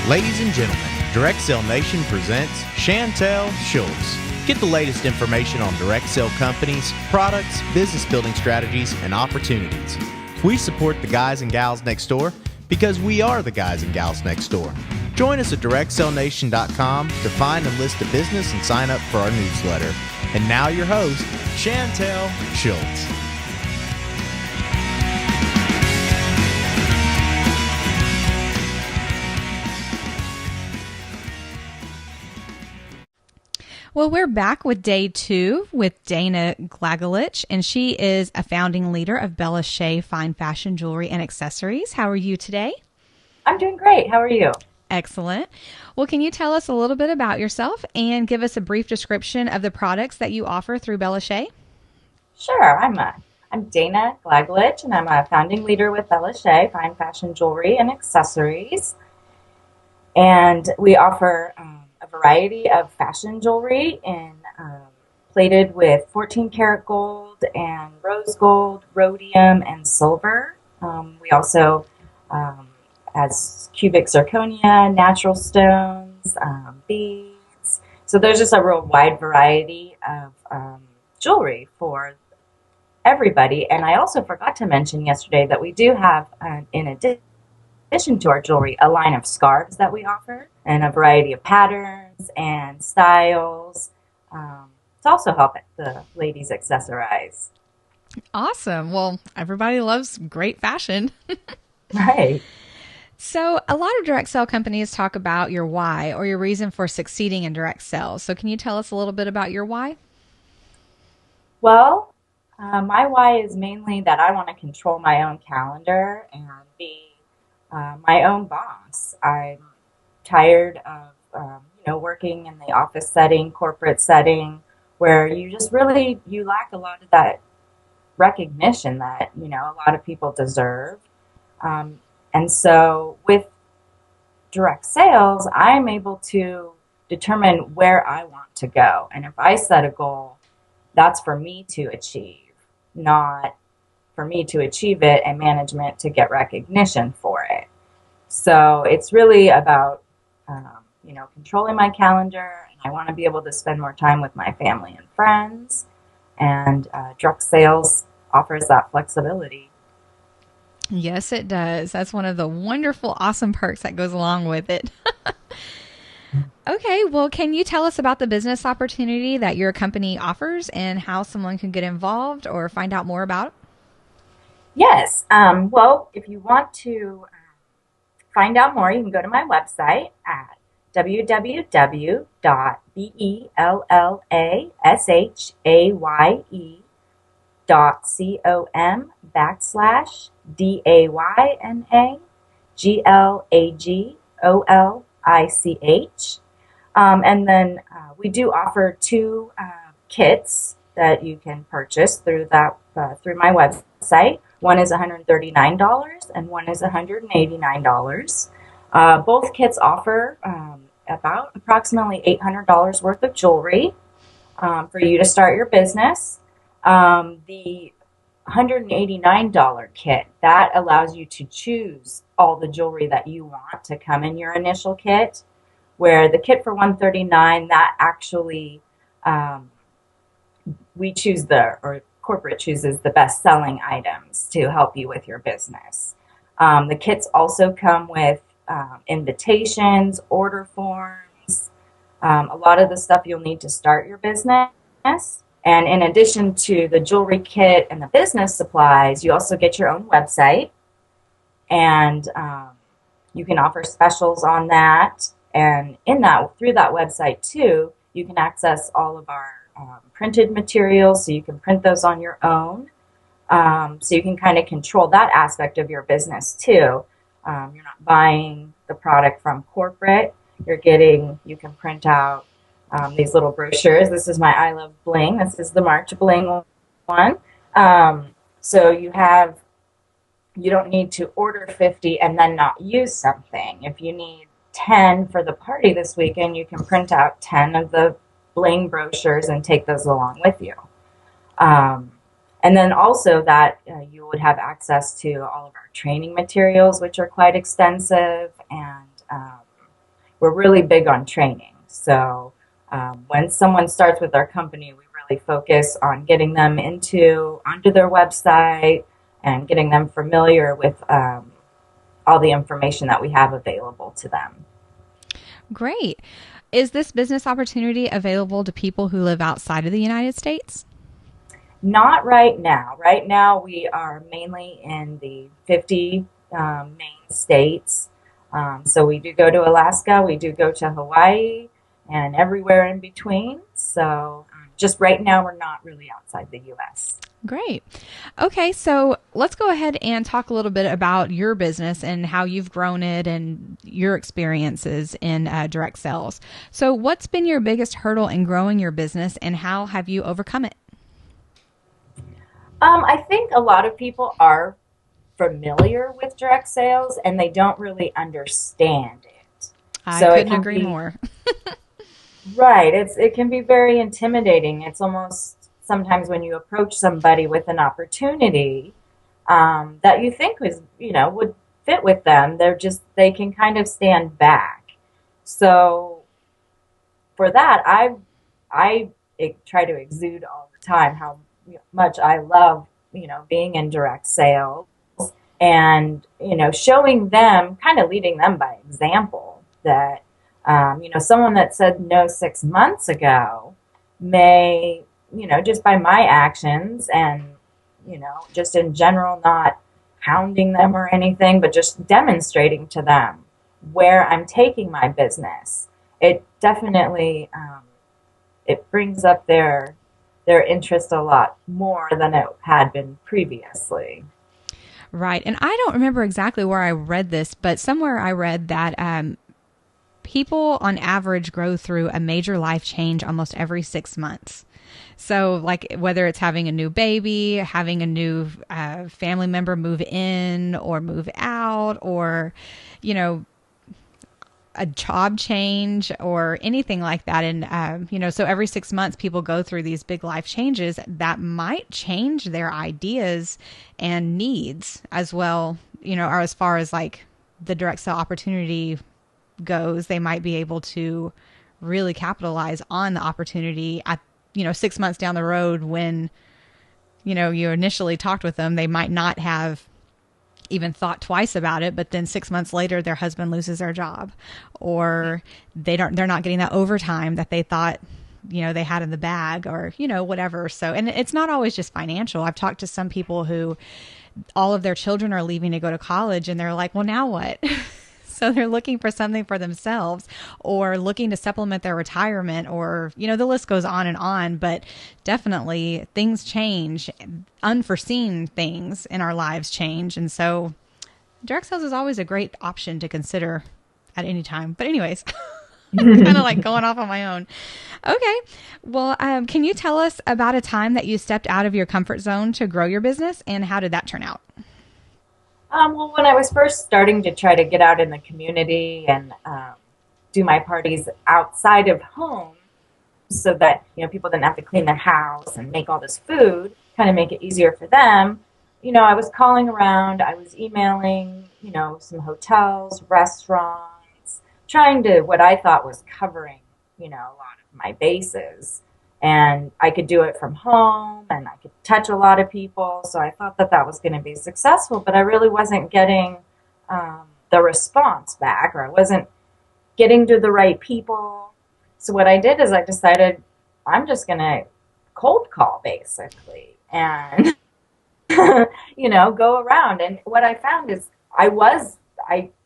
Ladies and gentlemen, Direct Sale Nation presents Chantel Schultz. Get the latest information on direct sale companies, products, business building strategies, and opportunities. We support the guys and gals next door because we are the guys and gals next door. Join us at directsalenation.com to find and list a business and sign up for our newsletter. And now your host, Chantel Schultz. Well, we're back with day 2 with Dayna Glagolich, and she is a founding leader of Shaye Fine Fashion Jewelry and Accessories. How are you today? I'm doing great. How are you? Excellent. Well, can you tell us a little bit about yourself and give us a brief description of the products that you offer through Shaye? Sure. I'm Dayna Glagolich, and I'm a founding leader with Shaye Fine Fashion Jewelry and Accessories. And we offer a variety of fashion jewelry plated with 14 karat gold and rose gold, rhodium, and silver. We also as cubic zirconia, natural stones, beads. So there's just a real wide variety of jewelry for everybody. And I also forgot to mention yesterday that we do have, in addition to our jewelry, a line of scarves that we offer and a variety of patterns and styles to also help the ladies accessorize. Awesome. Well, everybody loves great fashion. Right. So a lot of direct sale companies talk about your why or your reason for succeeding in direct sales. So can you tell us a little bit about your why? Well, my why is mainly that I want to control my own calendar and be my own boss. I'm tired of working in the office setting, corporate setting, where you just really you lack a lot of that recognition that a lot of people deserve. And so with direct sales, I'm able to determine where I want to go. And if I set a goal, that's for me to achieve, not for me to achieve it and management to get recognition for it. So it's really about, controlling my calendar. And I want to be able to spend more time with my family and friends. And direct sales offers that flexibility. Yes, it does. That's one of the wonderful, awesome perks that goes along with it. Okay, well, can you tell us about the business opportunity that your company offers and how someone can get involved or find out more about it? Yes. Well, if you want to find out more, you can go to my website at www.bellasaglagolich. And then we do offer 2 kits that you can purchase through my website. One is $139 and one is $189. Both kits offer about approximately $800 worth of jewelry for you to start your business. The $189 kit, that allows you to choose all the jewelry that you want to come in your initial kit, where the kit for $139, that actually we choose or corporate chooses the best selling items to help you with your business. The kits also come with invitations, order forms, a lot of the stuff you'll need to start your business. And in addition to the jewelry kit and the business supplies, you also get your own website, and you can offer specials on that. And through that website too, you can access all of our printed materials, so you can print those on your own. So you can kind of control that aspect of your business too. You're not buying the product from corporate. You can print out these little brochures. This is my I Love Bling. This is the March Bling one. So you don't need to order 50 and then not use something. If you need 10 for the party this weekend, you can print out 10 of the bling brochures and take those along with you. And then also that you would have access to all of our training materials, which are quite extensive, and we're really big on training. So when someone starts with our company, we really focus on getting them onto their website and getting them familiar with all the information that we have available to them. Great. Is this business opportunity available to people who live outside of the United States? Not right now. Right now, we are mainly in the 50 main states. So we do go to Alaska, we do go to Hawaii, and everywhere in between. So just right now, we're not really outside the U.S. Great. Okay, so let's go ahead and talk a little bit about your business and how you've grown it and your experiences in direct sales. So what's been your biggest hurdle in growing your business and how have you overcome it? I think a lot of people are familiar with direct sales and they don't really understand it. I So it couldn't can agree be more. right. It can be very intimidating. It's almost sometimes when you approach somebody with an opportunity that you think would fit with them, they can kind of stand back. So for that, I try to exude all the time how much I love being in direct sales and showing them, kind of leading them by example that someone that said no 6 months ago may just by my actions and just in general, not hounding them or anything, but just demonstrating to them where I'm taking my business. It definitely it brings up their interest a lot more than it had been previously. Right. And I don't remember exactly where I read this, but somewhere I read that people on average grow through a major life change almost every 6 months. So like whether it's having a new baby, having a new family member move in or move out, or, a job change or anything like that. And, so every 6 months people go through these big life changes that might change their ideas and needs as well, or as far as like the direct sale opportunity goes, they might be able to really capitalize on the opportunity at 6 months down the road when you initially talked with them. They might not have even thought twice about it, but then 6 months later their husband loses their job, or they're not getting that overtime that they thought they had in the bag, or whatever. So, and it's not always just financial. I've talked to some people who all of their children are leaving to go to college and they're like, well, now what? So they're looking for something for themselves or looking to supplement their retirement, or, the list goes on, but definitely things change, unforeseen things in our lives change. And so direct sales is always a great option to consider at any time. But anyways, kind of like going off on my own. Okay. Well, can you tell us about a time that you stepped out of your comfort zone to grow your business, and how did that turn out? Well, when I was first starting to try to get out in the community and do my parties outside of home so that, people didn't have to clean their house and make all this food, kind of make it easier for them, I was calling around, I was emailing, some hotels, restaurants, trying to, what I thought was covering, a lot of my bases. And I could do it from home and I could touch a lot of people. So I thought that was going to be successful, but I really wasn't getting the response back, or I wasn't getting to the right people. So what I did is I decided I'm just going to cold call basically and, go around. And what I found is I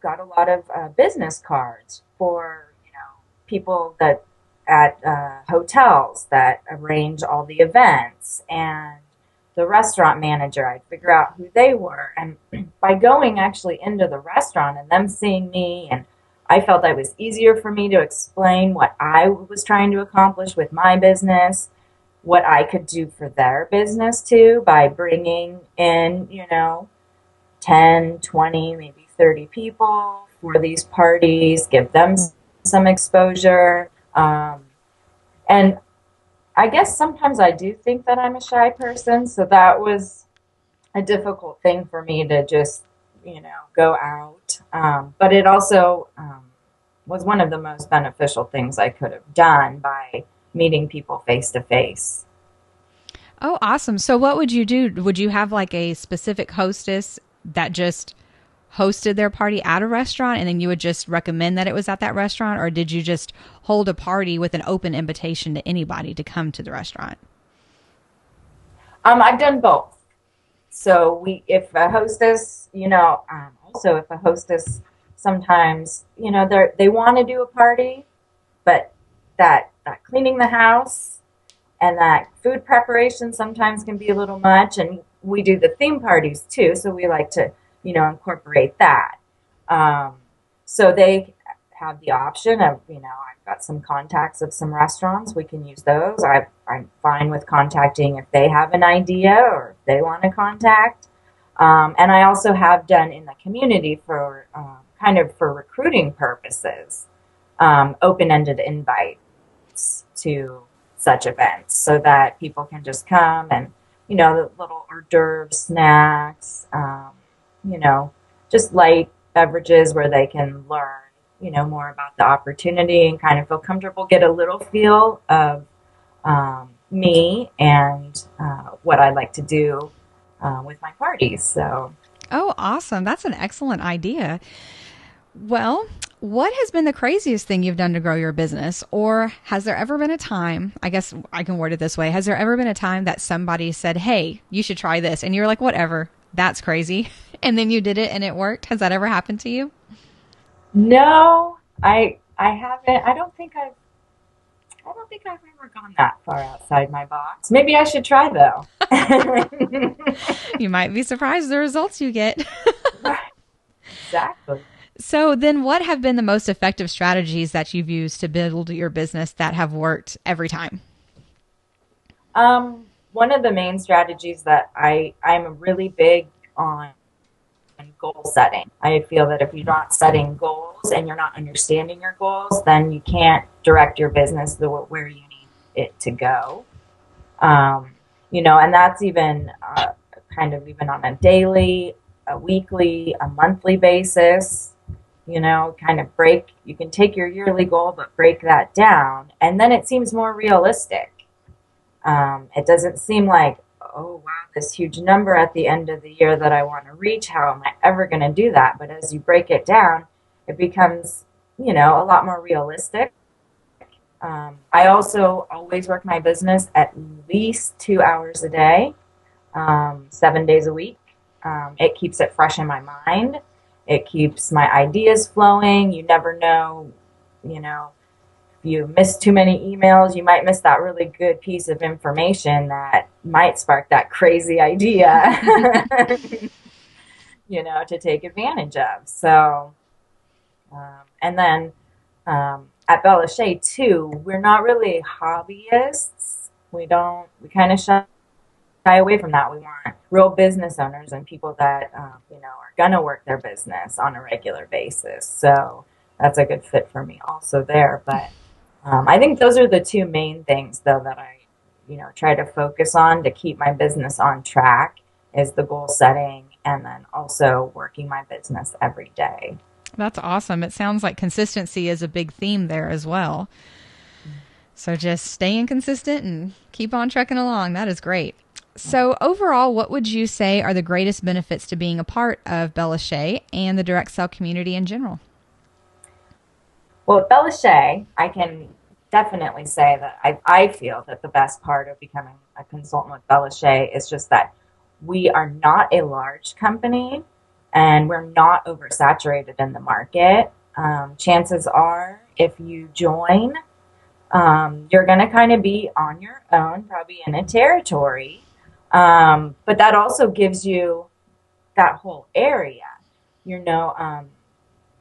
got a lot of business cards for, people that at hotels that arrange all the events, and the restaurant manager, I'd figure out who they were. And by going actually into the restaurant and them seeing me, and I felt it was easier for me to explain what I was trying to accomplish with my business, what I could do for their business too, by bringing in, 10, 20, maybe 30 people for these parties, give them some exposure. And I guess sometimes I do think that I'm a shy person, so that was a difficult thing for me to just, go out. But it also, was one of the most beneficial things I could have done by meeting people face to face. Oh, awesome. So what would you do? Would you have like a specific hostess that just hosted their party at a restaurant and then you would just recommend that it was at that restaurant? Or did you just hold a party with an open invitation to anybody to come to the restaurant? I've done both. So if a hostess, also if a hostess sometimes, they want to do a party, but that cleaning the house and that food preparation sometimes can be a little much. And we do the theme parties too, so we like to, incorporate that. So they have the option of, I've got some contacts of some restaurants. We can use those. I'm fine with contacting if they have an idea or if they want to contact. And I also have done in the community for kind of for recruiting purposes, open-ended invites to such events so that people can just come and, the little hors d'oeuvres, snacks, just light beverages where they can learn, more about the opportunity and kind of feel comfortable, get a little feel of me and what I like to do with my parties. So, Oh, awesome. That's an excellent idea. Well, what has been the craziest thing you've done to grow your business? Or has there ever been a time, I guess I can word it this way, has there ever been a time that somebody said, hey, you should try this? And you're like, whatever, that's crazy. And then you did it and it worked. Has that ever happened to you? no, I haven't. I don't think I've ever gone that far outside my box. Maybe I should try though. You might be surprised the results you get. Exactly. So then what have been the most effective strategies that you've used to build your business that have worked every time? One of the main strategies that I'm really big on goal setting. I feel that if you're not setting goals and you're not understanding your goals, then you can't direct your business where you need it to go. And that's even kind of even on a daily, a weekly, a monthly basis. Kind of you can take your yearly goal, but break that down. And then it seems more realistic. It doesn't seem like, oh, wow, this huge number at the end of the year that I want to reach. How am I ever going to do that? But as you break it down, it becomes, a lot more realistic. I also always work my business at least 2 hours a day, 7 days a week. It keeps it fresh in my mind. It keeps my ideas flowing. You never know, if you miss too many emails, you might miss that really good piece of information that might spark that crazy idea, to take advantage of. So, and then at Shaye too, we're not really hobbyists. We kind of shy away from that. We want real business owners and people that, are going to work their business on a regular basis. So that's a good fit for me also there. But I think those are the two main things, though, that I, try to focus on to keep my business on track is the goal setting and then also working my business every day. That's awesome. It sounds like consistency is a big theme there as well. So just staying consistent and keep on trucking along. That is great. So overall, what would you say are the greatest benefits to being a part of Shaye and the direct sell community in general? Well, at Shaye, I can definitely say that I feel that the best part of becoming a consultant with Shaye is just that we are not a large company and we're not oversaturated in the market. Chances are, if you join, you're going to kind of be on your own, probably in a territory. But that also gives you that whole area.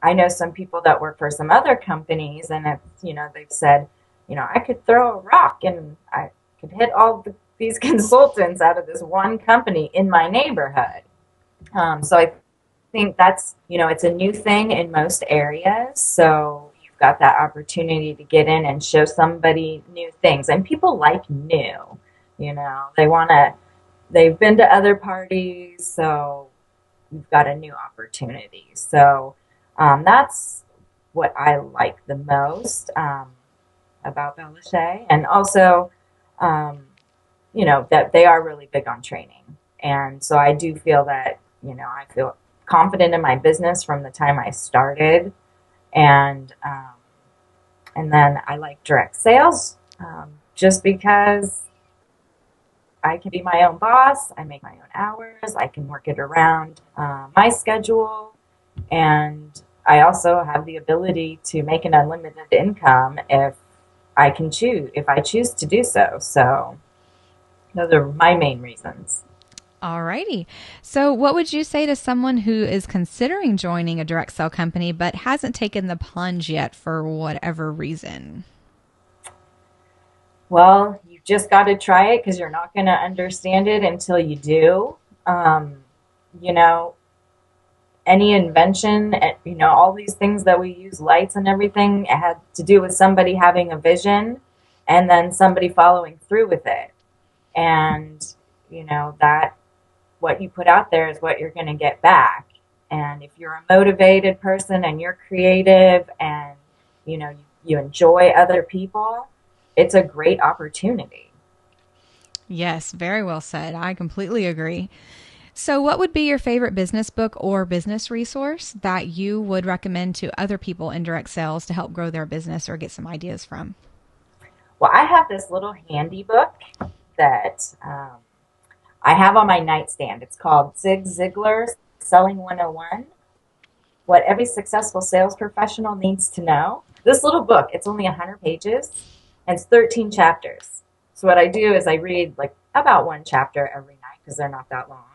I know some people that work for some other companies, and they've said, I could throw a rock and I could hit these consultants out of this one company in my neighborhood. So I think that's, it's a new thing in most areas. So you've got that opportunity to get in and show somebody new things. And people like new, they've been to other parties, so you've got a new opportunity. So that's what I like the most about Glagolich, and also, um, that they are really big on training. And so I do feel that, I feel confident in my business from the time I started. And then I like direct sales, just because I can be my own boss. I make my own hours. I can work it around my schedule. And I also have the ability to make an unlimited income if I choose to do so. So those are my main reasons. Alrighty. So, what would you say to someone who is considering joining a direct sell company but hasn't taken the plunge yet for whatever reason? Well, you just got to try it because you're not going to understand it until you do. Um, you know, any invention, all these things that we use, lights and everything, it had to do with somebody having a vision and then somebody following through with it. And, that what you put out there is what you're going to get back. And if you're a motivated person and you're creative and, you enjoy other people, it's a great opportunity. Yes, very well said. I completely agree. So, what would be your favorite business book or business resource that you would recommend to other people in direct sales to help grow their business or get some ideas from? Well, I have this little handy book that I have on my nightstand. It's called Zig Ziglar's Selling 101, What Every Successful Sales Professional Needs to Know. This little book, it's only 100 pages and it's 13 chapters. So what I do is I read like about one chapter every night because they're not that long.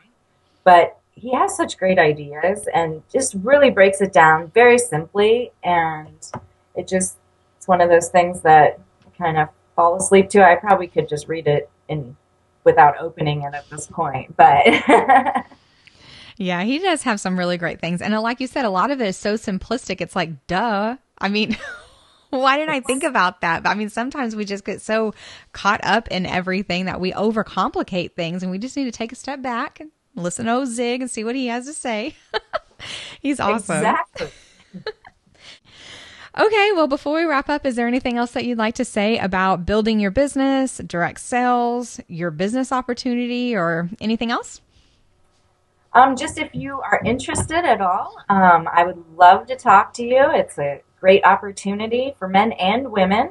But he has such great ideas and just really breaks it down very simply. And it's one of those things that I kind of fall asleep to. I probably could just read it without opening it at this point. But Yeah, he does have some really great things. And like you said, a lot of it is so simplistic. It's like, duh. I mean, why didn't I think about that? But I mean, sometimes we just get so caught up in everything that we overcomplicate things, and we just need to take a step back and listen to old Zig and see what he has to say. He's awesome. Exactly. Okay, well, before we wrap up, is there anything else that you'd like to say about building your business, direct sales, your business opportunity, or anything else? Just if you are interested at all, I would love to talk to you. It's a great opportunity for men and women.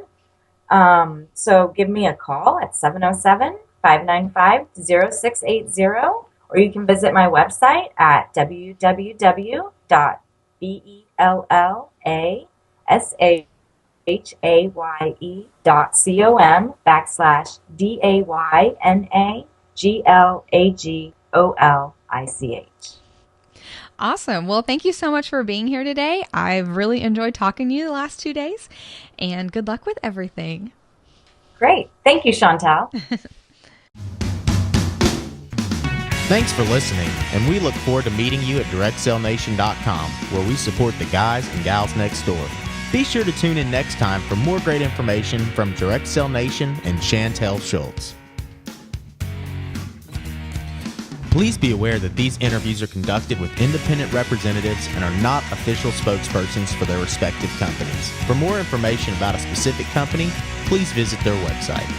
So give me a call at 707-595-0680, or you can visit my website at www.BELLASHAYE.com/DAYNAGLAGOLICH. Awesome. Well, thank you so much for being here today. I've really enjoyed talking to you the last 2 days, and good luck with everything. Great. Thank you, Chantal. Thanks for listening, and we look forward to meeting you at DirectSellNation.com, where we support the guys and gals next door. Be sure to tune in next time for more great information from Direct Sell Nation and Chantel Schultz. Please be aware that these interviews are conducted with independent representatives and are not official spokespersons for their respective companies. For more information about a specific company, please visit their website.